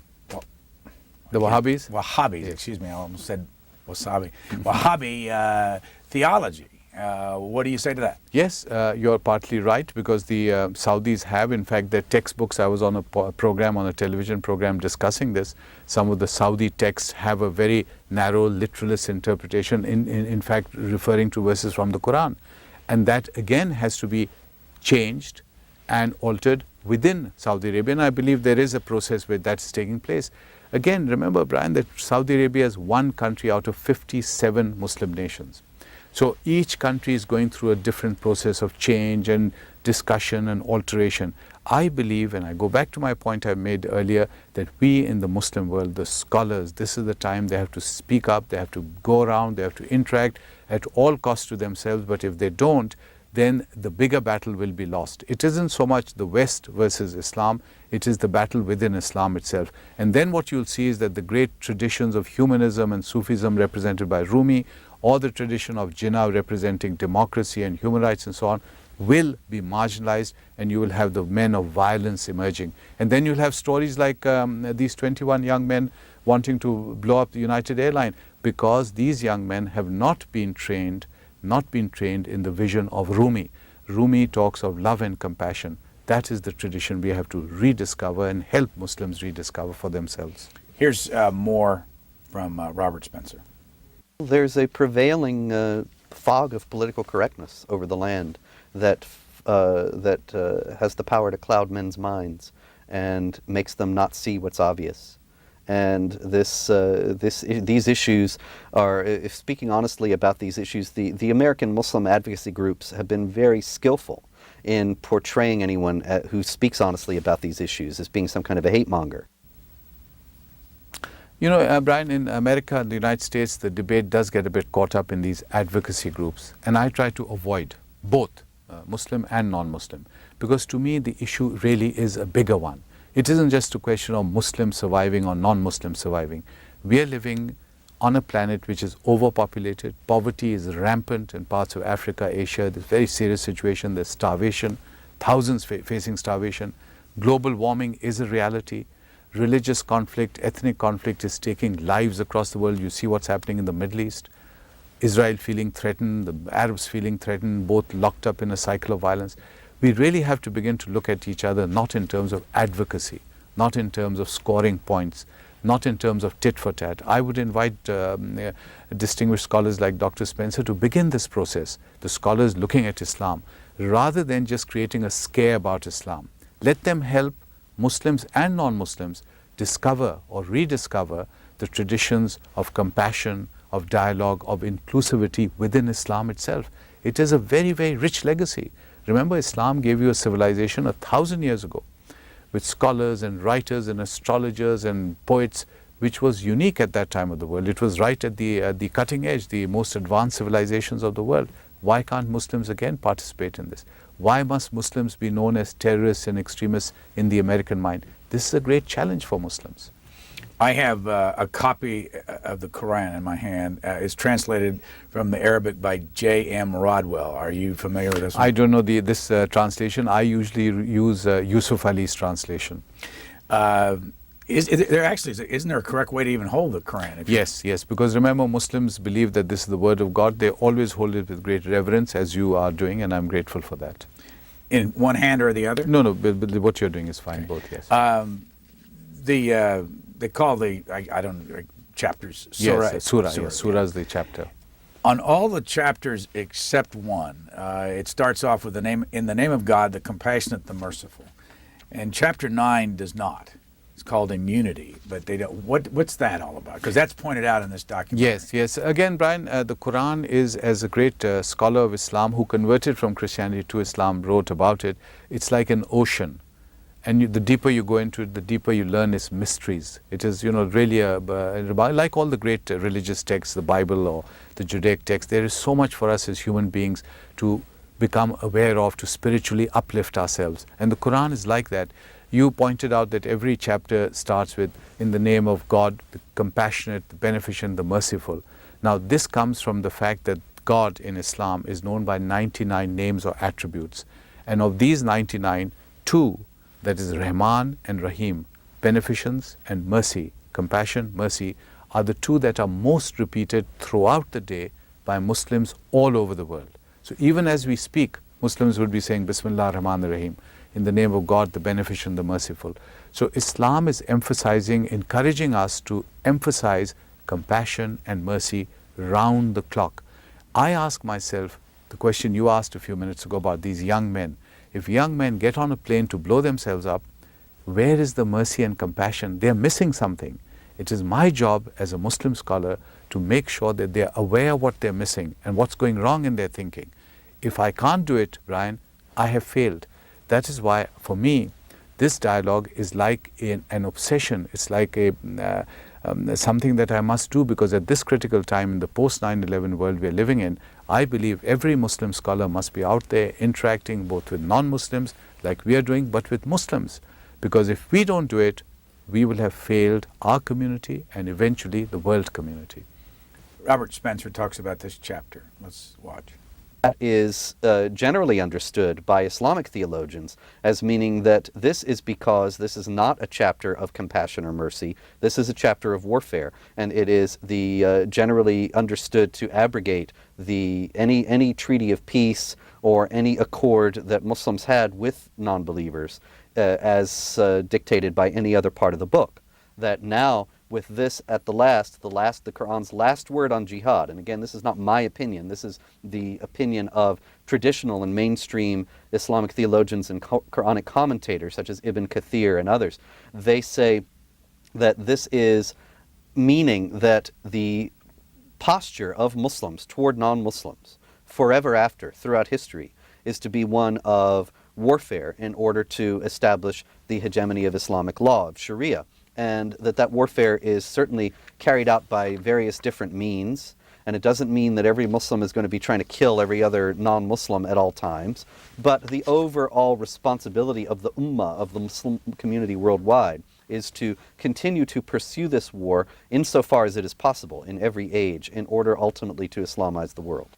Wahhabis, excuse me, I almost said wasabi. Wahhabi theology. What do you say to that? Yes, you're partly right, because the Saudis have, in fact, their textbooks. I was on a program, on a television program discussing this. Some of the Saudi texts have a very narrow, literalist interpretation, in fact, referring to verses from the Quran. And that, again, has to be changed and altered within Saudi Arabia. And I believe there is a process where that is taking place. Again, remember, Brian, that Saudi Arabia is one country out of 57 Muslim nations. So each country is going through a different process of change and discussion and alteration. I believe, and I go back to my point I made earlier, that we in the Muslim world, the scholars, this is the time they have to speak up, they have to go around, they have to interact at all costs to themselves. But if they don't, then the bigger battle will be lost. It isn't so much the West versus Islam, it is the battle within Islam itself. And then what you'll see is that the great traditions of humanism and Sufism represented by Rumi, or the tradition of Jinnah representing democracy and human rights and so on, will be marginalized, and you will have the men of violence emerging. And then you'll have stories like these 21 young men wanting to blow up the United Airlines, because these young men have not been trained in the vision of Rumi. Rumi talks of love and compassion. That is the tradition we have to rediscover and help Muslims rediscover for themselves. Here's more from Robert Spencer. There's a prevailing fog of political correctness over the land that has the power to cloud men's minds and makes them not see what's obvious. And these issues are, if speaking honestly about these issues, the American Muslim advocacy groups have been very skillful in portraying anyone who speaks honestly about these issues as being some kind of a hate monger. You know, Brian, in America and the United States, the debate does get a bit caught up in these advocacy groups. And I try to avoid both Muslim and non-Muslim, because to me the issue really is a bigger one. It isn't just a question of Muslim surviving or non-Muslim surviving. We are living on a planet which is overpopulated. Poverty is rampant in parts of Africa, Asia. There's a very serious situation. There's starvation, thousands facing starvation. Global warming is a reality. Religious conflict, ethnic conflict is taking lives across the world. You see what's happening in the Middle East. Israel feeling threatened, the Arabs feeling threatened, both locked up in a cycle of violence. We really have to begin to look at each other not in terms of advocacy, not in terms of scoring points, not in terms of tit for tat. I would invite distinguished scholars like Dr. Spencer to begin this process, the scholars looking at Islam, rather than just creating a scare about Islam. Let them help Muslims and non-Muslims discover or rediscover the traditions of compassion, of dialogue, of inclusivity within Islam itself. It is a very, very rich legacy. Remember, Islam gave you a civilization 1,000 years ago with scholars and writers and astrologers and poets, which was unique at that time of the world. It was right at the cutting edge, the most advanced civilizations of the world. Why can't Muslims again participate in this? Why must Muslims be known as terrorists and extremists in the American mind? This is a great challenge for Muslims. I have a copy of the Quran in my hand. It's translated from the Arabic by J.M. Rodwell. Are you familiar with this one? I don't know this translation. I usually use Yusuf Ali's translation. Isn't there a correct way to even hold the Quran? Yes, because remember, Muslims believe that this is the word of God. They always hold it with great reverence, as you are doing, and I'm grateful for that. In one hand or the other? No, but what you're doing is fine, both, yes. They call chapters surah. Yes, surah. Yes, surah is the chapter. On all the chapters except one, it starts off with in the name of God, the compassionate, the merciful. And chapter 9 does not. It's called immunity, but they don't. What's that all about? Because that's pointed out in this document. Yes. Again, Brian, the Quran is, as a great scholar of Islam who converted from Christianity to Islam wrote about it, it's like an ocean. And the deeper you go into it, the deeper you learn its mysteries. It is, really like all the great religious texts, the Bible or the Judaic text. There is so much for us as human beings to become aware of, to spiritually uplift ourselves. And the Quran is like that. You pointed out that every chapter starts with, in the name of God, the compassionate, the beneficent, the merciful. Now this comes from the fact that God in Islam is known by 99 names or attributes. And of these 99, two, that is Rahman and Rahim, beneficence and mercy, compassion, mercy, are the two that are most repeated throughout the day by Muslims all over the world. So even as we speak, Muslims would be saying Bismillah Rahman Rahim, in the name of God, the beneficent, the merciful. So Islam is emphasizing, encouraging us to emphasize compassion and mercy round the clock. I ask myself the question you asked a few minutes ago about these young men. If young men get on a plane to blow themselves up, where is the mercy and compassion? They are missing something. It is my job as a Muslim scholar to make sure that they are aware of what they are missing and what's going wrong in their thinking. If I can't do it, Brian, I have failed. That is why, for me, this dialogue is like an obsession. It's like something that I must do, because at this critical time in the post-9/11 world we are living in, I believe every Muslim scholar must be out there interacting both with non-Muslims, like we are doing, but with Muslims. Because if we don't do it, we will have failed our community and eventually the world community. Robert Spencer talks about this chapter. Let's watch. That is generally understood by Islamic theologians as meaning that this is because this is not a chapter of compassion or mercy. This is a chapter of warfare, and it is the generally understood to abrogate any treaty of peace or any accord that Muslims had with non-believers as dictated by any other part of the book. That now, with this at the Quran's last word on jihad, and again, this is not my opinion, this is the opinion of traditional and mainstream Islamic theologians and Quranic commentators such as Ibn Kathir and others. They say that this is meaning that the posture of Muslims toward non-Muslims forever after, throughout history, is to be one of warfare in order to establish the hegemony of Islamic law, of Sharia. And that warfare is certainly carried out by various different means, and it doesn't mean that every Muslim is going to be trying to kill every other non-Muslim at all times, but the overall responsibility of the Ummah, of the Muslim community worldwide, is to continue to pursue this war insofar as it is possible in every age in order ultimately to Islamize the world.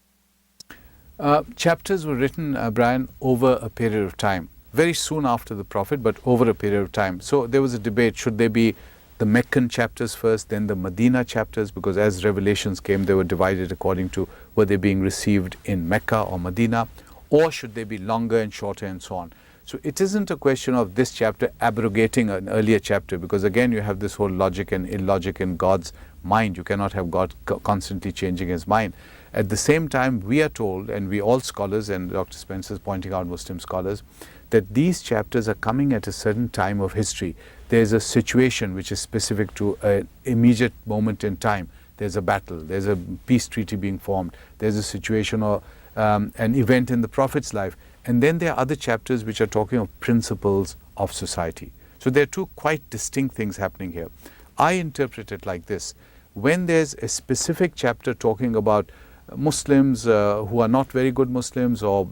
Chapters were written, Brian, over a period of time. Very soon after the Prophet, but over a period of time. So there was a debate, should they be the Meccan chapters first, then the Medina chapters, because as revelations came, they were divided according to were they being received in Mecca or Medina, or should they be longer and shorter and so on. So it isn't a question of this chapter abrogating an earlier chapter, because again you have this whole logic and illogic in God's mind. You cannot have God constantly changing his mind. At the same time, we are told, and we all scholars, and Dr. Spencer is pointing out Muslim scholars, that these chapters are coming at a certain time of history. There's a situation which is specific to an immediate moment in time. There's a battle, there's a peace treaty being formed, there's a situation or an event in the Prophet's life. And then there are other chapters which are talking of principles of society. So there are two quite distinct things happening here. I interpret it like this. When there's a specific chapter talking about Muslims who are not very good Muslims, or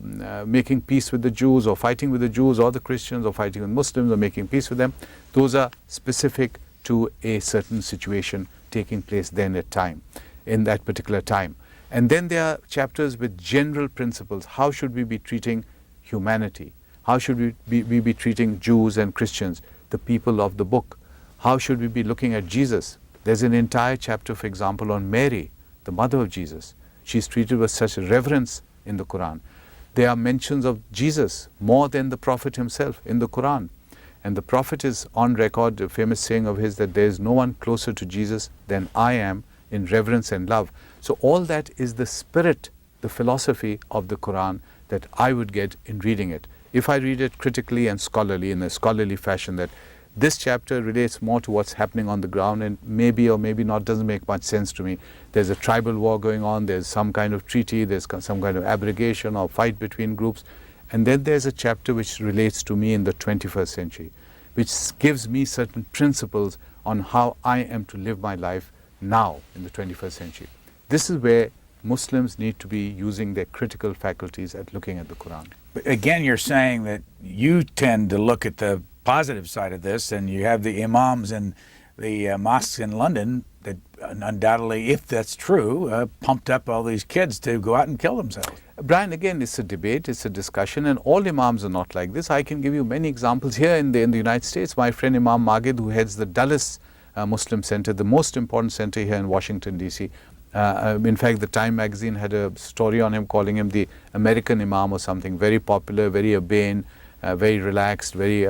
making peace with the Jews, or fighting with the Jews, or the Christians, or fighting with Muslims, or making peace with them, those are specific to a certain situation taking place then at time, in that particular time. And then there are chapters with general principles. How should we be treating humanity? How should we be treating Jews and Christians, the people of the book? How should we be looking at Jesus? There's an entire chapter, for example, on Mary, the mother of Jesus. She's treated with such reverence in the Quran. There are mentions of Jesus more than the Prophet himself in the Quran. And the Prophet is on record, a famous saying of his, that there is no one closer to Jesus than I am in reverence and love. So all that is the spirit, the philosophy of the Quran that I would get in reading it. If I read it critically and scholarly, in a scholarly fashion, that this chapter relates more to what's happening on the ground, and maybe or maybe not, doesn't make much sense to me. There's a tribal war going on, there's some kind of treaty, there's some kind of abrogation or fight between groups. And then there's a chapter which relates to me in the 21st century, which gives me certain principles on how I am to live my life now in the 21st century. This is where Muslims need to be using their critical faculties at looking at the Quran. But again, you're saying that you tend to look at the positive side of this, and you have the imams in the mosques in London that undoubtedly, if that's true, pumped up all these kids to go out and kill themselves. Brian, again, it's a debate, it's a discussion, and all imams are not like this. I can give you many examples here in the United States. My friend Imam Magid, who heads the Dulles Muslim Center, the most important center here in Washington, D.C. In fact, the Time magazine had a story on him calling him the American Imam or something, very popular, very urbane, very relaxed, very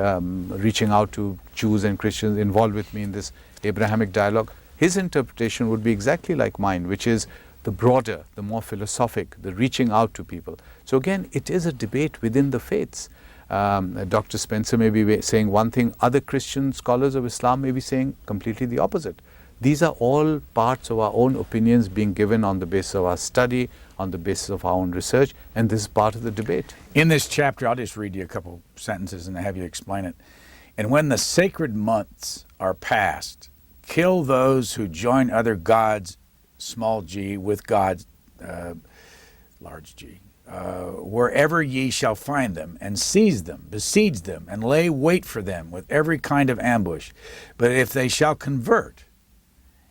reaching out to Jews and Christians, involved with me in this Abrahamic dialogue. His interpretation would be exactly like mine, which is the broader, the more philosophic, the reaching out to people. So again, it is a debate within the faiths. Dr. Spencer may be saying one thing, other Christian scholars of Islam may be saying completely the opposite. These are all parts of our own opinions being given on the basis of our study, on the basis of our own research, and this is part of the debate. In this chapter, I'll just read you a couple sentences and have you explain it. And when the sacred months are past, kill those who join other gods, small g, with God, large G, wherever ye shall find them, and seize them, besiege them, and lay wait for them with every kind of ambush. But if they shall convert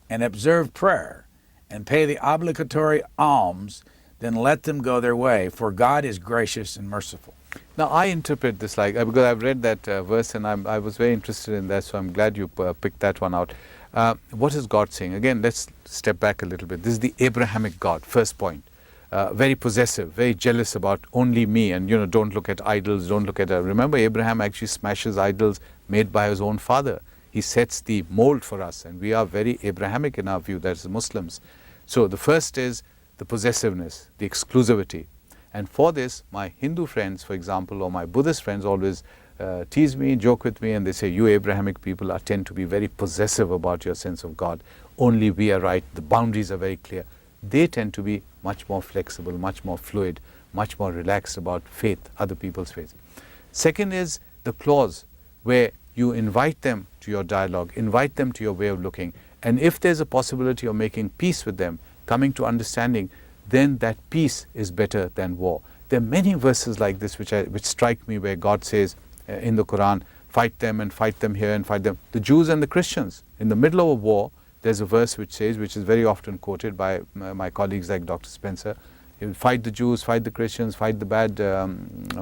and observe prayer and pay the obligatory alms, then let them go their way, for God is gracious and merciful. Now, I interpret this like, because I've read that verse and I was very interested in that, so I'm glad you picked that one out. What is God saying? Again, let's step back a little bit. This is the Abrahamic God, first point. Very possessive, very jealous about only me, and don't look at idols, don't look at... remember, Abraham actually smashes idols made by his own father. He sets the mold for us, and we are very Abrahamic in our view, that is Muslims. So the first is the possessiveness, the exclusivity. And for this, my Hindu friends, for example, or my Buddhist friends always tease me, joke with me, and they say, you Abrahamic people tend to be very possessive about your sense of God. Only we are right, the boundaries are very clear. They tend to be much more flexible, much more fluid, much more relaxed about faith, other people's faith. Second is the clause where you invite them to your dialogue, invite them to your way of looking, and if there's a possibility of making peace with them, coming to understanding, then that peace is better than war. There are many verses like this which strike me, where God says in the Quran, fight them and fight them here and fight them. The Jews and the Christians, in the middle of a war, there's a verse which says, which is very often quoted by my colleagues like Dr. Spencer, you fight the Jews, fight the Christians, fight the bad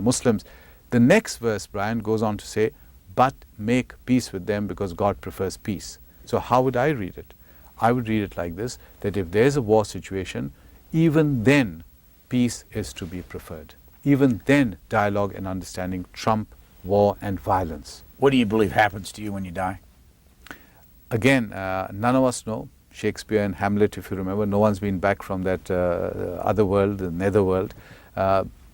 Muslims. The next verse, Brian, goes on to say, but make peace with them because God prefers peace. So how would I read it? I would read it like this, that if there's a war situation, even then peace is to be preferred. Even then dialogue and understanding trump war and violence. What do you believe happens to you when you die? Again, none of us know. Shakespeare and Hamlet, if you remember, no one's been back from that other world, the netherworld.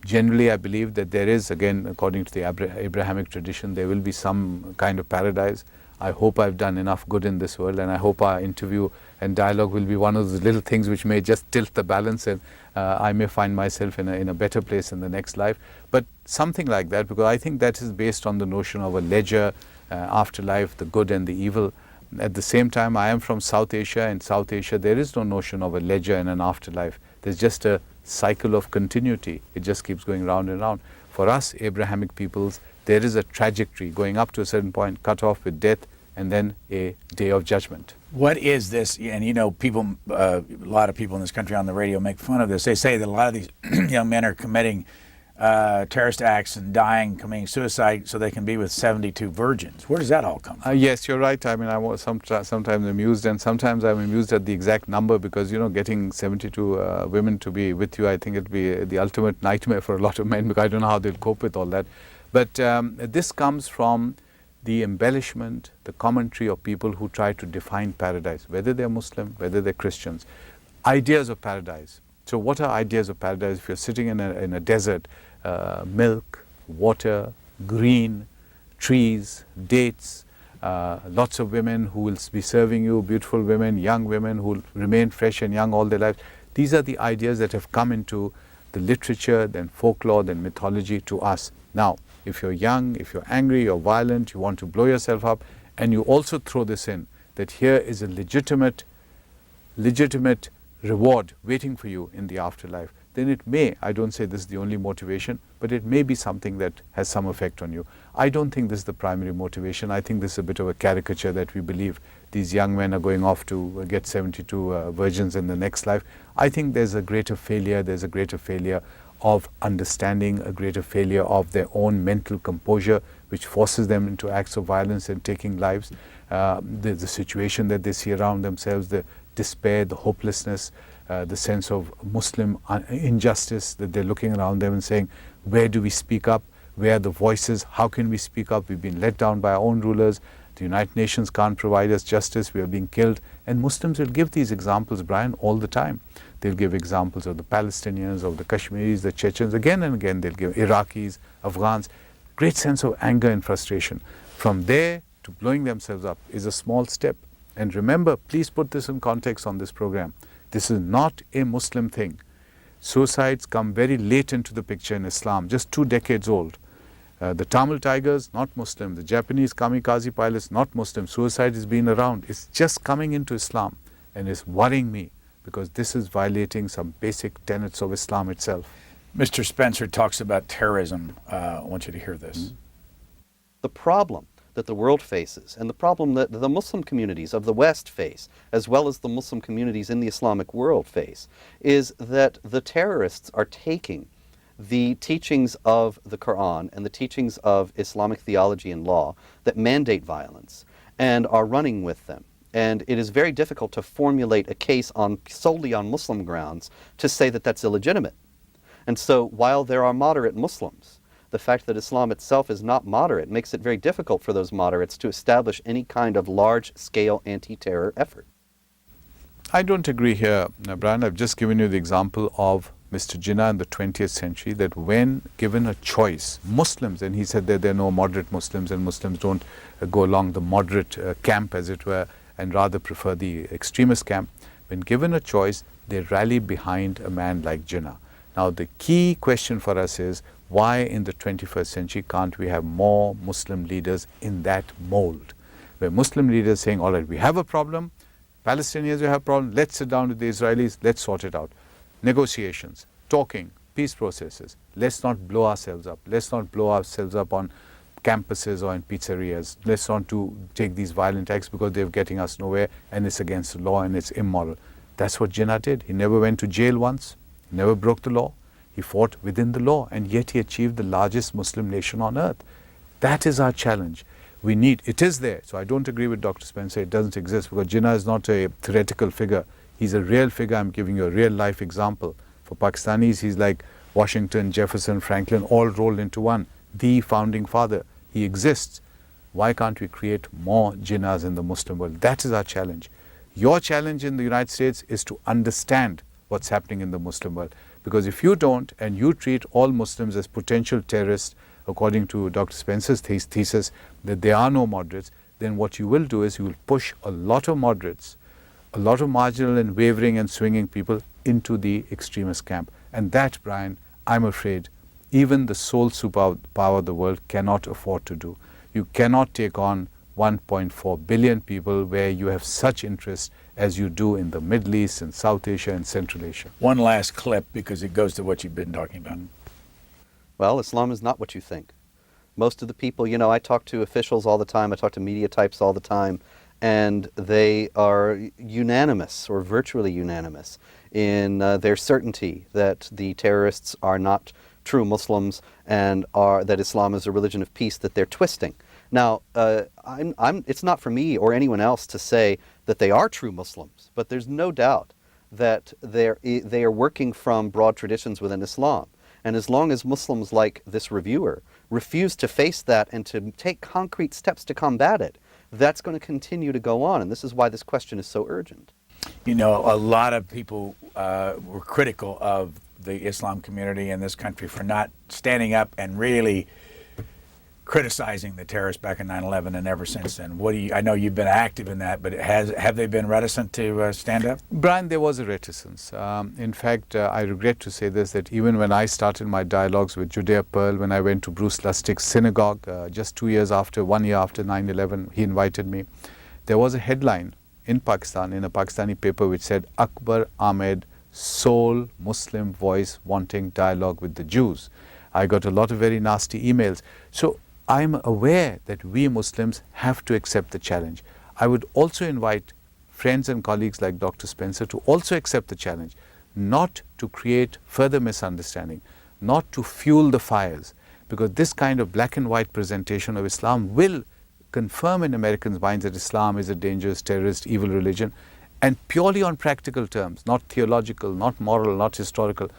Generally, I believe that there is, again, according to the Abrahamic tradition, there will be some kind of paradise. I hope I've done enough good in this world, and I hope our interview and dialogue will be one of the little things which may just tilt the balance, and I may find myself in a better place in the next life. But something like that, because I think that is based on the notion of a ledger, afterlife, the good and the evil. At the same time, I am from South Asia. In South Asia, there is no notion of a ledger and an afterlife. There's just a cycle of continuity. It just keeps going round and round. For us, Abrahamic peoples, there is a trajectory going up to a certain point, cut off with death, and then a day of judgment. What is this? And people, a lot of people in this country on the radio make fun of this. They say that a lot of these young men are committing terrorist acts and dying, committing suicide, so they can be with 72 virgins. Where does that all come from? Yes, you're right. I mean, I was sometimes amused, and sometimes I'm amused at the exact number, because getting 72 women to be with you, I think it'd be the ultimate nightmare for a lot of men, because I don't know how they'll cope with all that. But this comes from the embellishment, the commentary of people who try to define paradise, whether they're Muslim, whether they're Christians. Ideas of paradise. So what are ideas of paradise? If you're sitting in a desert, milk, water, green, trees, dates, lots of women who will be serving you, beautiful women, young women who will remain fresh and young all their lives. These are the ideas that have come into the literature, then folklore, then mythology to us. Now, if you're young, if you're angry, you're violent, you want to blow yourself up, and you also throw this in, that here is a legitimate reward waiting for you in the afterlife, then it may, I don't say this is the only motivation, but it may be something that has some effect on you. I don't think this is the primary motivation. I think this is a bit of a caricature that we believe these young men are going off to get 72 virgins in the next life. I think there's a greater failure of understanding, a greater failure of their own mental composure, which forces them into acts of violence and taking lives. The situation that they see around themselves, the despair, the hopelessness, the sense of Muslim injustice, that they're looking around them and saying, where do we speak up? Where are the voices? How can we speak up? We've been let down by our own rulers. The United Nations can't provide us justice. We are being killed. And Muslims will give these examples, Brian, all the time. They'll give examples of the Palestinians, of the Kashmiris, the Chechens. Again and again, they'll give Iraqis, Afghans. Great sense of anger and frustration. From there to blowing themselves up is a small step. And remember, please put this in context on this program. This is not a Muslim thing. Suicides come very late into the picture in Islam, just 2 decades old. The Tamil Tigers, not Muslim. The Japanese kamikaze pilots, not Muslim. Suicide has been around. It's just coming into Islam, and it's worrying me because this is violating some basic tenets of Islam itself. Mr. Spencer talks about terrorism. I want you to hear this. The problem that the world faces, and the problem that the Muslim communities of the West face, as well as the Muslim communities in the Islamic world face, is that the terrorists are taking the teachings of the Quran and the teachings of Islamic theology and law that mandate violence and are running with them. And it is very difficult to formulate a case solely on Muslim grounds to say that that's illegitimate. And so while there are moderate Muslims, the fact that Islam itself is not moderate makes it very difficult for those moderates to establish any kind of large-scale anti-terror effort. I don't agree here, Brian. I've just given you the example of Mr. Jinnah in the 20th century, that when given a choice, Muslims, and he said that there are no moderate Muslims and Muslims don't go along the moderate camp, as it were, and rather prefer the extremist camp. When given a choice, they rally behind a man like Jinnah. Now, the key question for us is, why in the 21st century can't we have more Muslim leaders in that mold? Where Muslim leaders saying, all right, we have a problem, Palestinians, we have a problem, let's sit down with the Israelis, let's sort it out. Negotiations, talking, peace processes. Let's not blow ourselves up. Let's not blow ourselves up on campuses or in pizzerias. Let's not take these violent acts because they're getting us nowhere and it's against the law and it's immoral. That's what Jinnah did. He never went to jail once. He never broke the law. He fought within the law, and yet he achieved the largest Muslim nation on earth. That is our challenge. It is there. So I don't agree with Dr. Spencer, it doesn't exist, because Jinnah is not a theoretical figure. He's a real figure. I'm giving you a real life example. For Pakistanis, he's like Washington, Jefferson, Franklin, all rolled into one. The founding father. He exists. Why can't we create more Jinnahs in the Muslim world? That is our challenge. Your challenge in the United States is to understand what's happening in the Muslim world. Because if you don't, and you treat all Muslims as potential terrorists, according to Dr. Spencer's thesis, that there are no moderates, then what you will do is you will push a lot of moderates, a lot of marginal and wavering and swinging people into the extremist camp. And that, Brian, I'm afraid, even the sole superpower of the world cannot afford to do. You cannot take on 1.4 billion people where you have such interest as you do in the Middle East and South Asia and Central Asia. One last clip, because it goes to what you've been talking about. Well, Islam is not what you think. Most of the people, I talk to officials all the time, I talk to media types all the time, and they are unanimous, or virtually unanimous, in their certainty that the terrorists are not true Muslims and that Islam is a religion of peace that they're twisting. Now, it's not for me or anyone else to say that they are true Muslims, but there's no doubt that they are working from broad traditions within Islam. And as long as Muslims like this reviewer refuse to face that and to take concrete steps to combat it, that's going to continue to go on. And this is why this question is so urgent. A lot of people were critical of the Islam community in this country for not standing up and really criticizing the terrorists back in 9/11 and ever since then. I know you've been active in that, but have they been reticent to stand up? Brian, there was a reticence. In fact, I regret to say this, that even when I started my dialogues with Judea Pearl, when I went to Bruce Lustig's synagogue just 1 year after 9/11, he invited me. There was a headline in Pakistan in a Pakistani paper which said Akbar Ahmed, sole Muslim voice wanting dialogue with the Jews. I got a lot of very nasty emails. So I'm aware that we Muslims have to accept the challenge. I would also invite friends and colleagues like Dr. Spencer to also accept the challenge, not to create further misunderstanding, not to fuel the fires, because this kind of black and white presentation of Islam will confirm in Americans' minds that Islam is a dangerous, terrorist, evil religion, and purely on practical terms, not theological, not moral, not historical,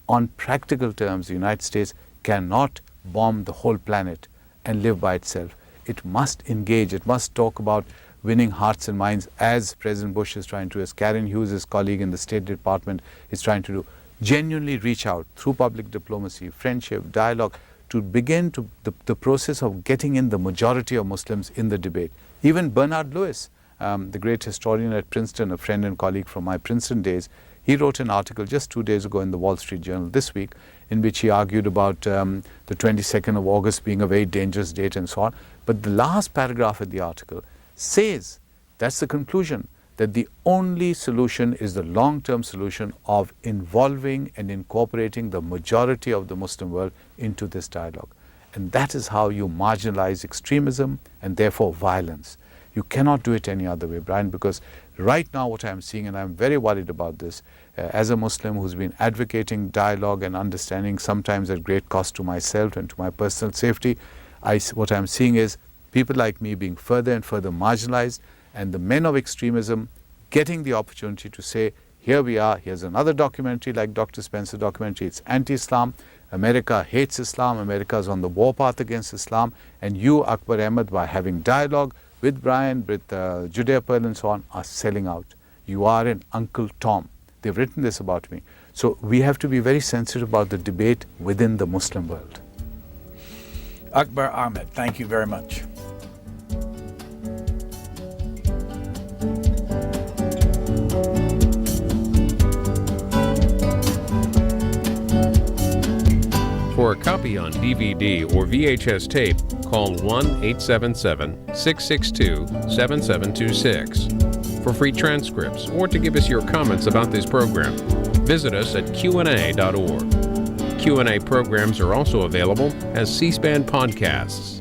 on practical terms, the United States cannot bomb the whole planet and live by itself. It must engage, it must talk about winning hearts and minds, as President Bush is trying to, as Karen Hughes, his colleague in the State Department, is trying to do. Genuinely reach out through public diplomacy, friendship, dialogue, to begin to the process of getting in the majority of Muslims in the debate. Even Bernard Lewis, the great historian at Princeton, a friend and colleague from my Princeton days, he wrote an article just 2 days ago in the Wall Street Journal this week, in which he argued about the 22nd of August being a very dangerous date and so on. But the last paragraph of the article says, that's the conclusion, that the only solution is the long-term solution of involving and incorporating the majority of the Muslim world into this dialogue. And that is how you marginalize extremism and therefore violence. You cannot do it any other way, Brian, because right now what I'm seeing, and I'm very worried about this, as a Muslim who's been advocating dialogue and understanding, sometimes at great cost to myself and to my personal safety, what I'm seeing is people like me being further and further marginalized, and the men of extremism getting the opportunity to say, here we are, here's another documentary like Dr. Spencer documentary, it's anti-Islam, America hates Islam, America is on the warpath against Islam, and you, Akbar Ahmed, by having dialogue with Brian, with Judea Pearl and so on, are selling out. You are an Uncle Tom. They've written this about me. So we have to be very sensitive about the debate within the Muslim world. Akbar Ahmed, thank you very much. For a copy on DVD or VHS tape, call 1-877-662-7726. For free transcripts or to give us your comments about this program, visit us at qna.org. Q&A programs are also available as C-SPAN podcasts.